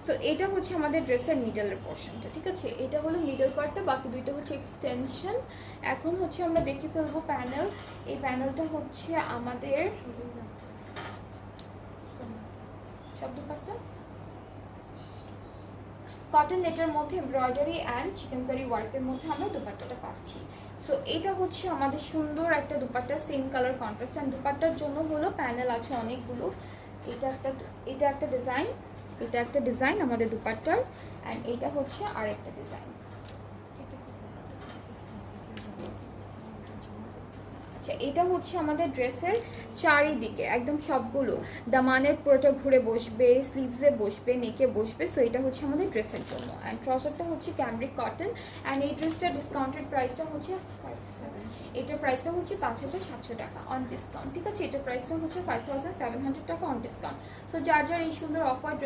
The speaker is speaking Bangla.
সো এটা হচ্ছে আমাদের ড্রেসের মিডলের পোর্শনটা, ঠিক আছে? এটা হলো মিডল পার্টটা, বাকি দুইটা হচ্ছে এক্সটেনশন। এখন হচ্ছে আমরা দেখে ফেলবো প্যানেল। এই প্যানেলটা হচ্ছে আমাদের শব্দ পাটটা কটন নেটের মধ্যে এমব্রয়ডারি অ্যান্ড চিকেনকারি ওয়ার্কের মধ্যে আমরা দুপাট্টাটা পাচ্ছি। সো এটা হচ্ছে আমাদের সুন্দর একটা dupatta, same colour contrast. And দুপাট্টার জন্য হলো প্যানেল আছে অনেকগুলো। এটা একটা ডিজাইন, এটা একটা ডিজাইন আমাদের দুপাট্টার, অ্যান্ড এটা হচ্ছে আরেকটা ডিজাইন। আচ্ছা, এটা হচ্ছে আমাদের ড্রেসের চারিদিকে একদম সবগুলো দামানের পুরোটা ঘুরে বসবে, স্লিভসে বসবে, নেকে বসবে। সো এটা হচ্ছে আমাদের ড্রেসের জন্য। অ্যান্ড ট্রাউজারটা হচ্ছে ক্যামব্রিক কটন। অ্যান্ড এই ড্রেসটার ডিসকাউন্টেড প্রাইসটা হচ্ছে এটার প্রাইসটা হচ্ছে 5700 টাকা অন ডিসকাউন্ট, ঠিক আছে? এটার প্রাইসটা হচ্ছে 5700 টাকা অন ডিসকাউন্ট। সো যার যার এই সুন্দর অফার ড্রেস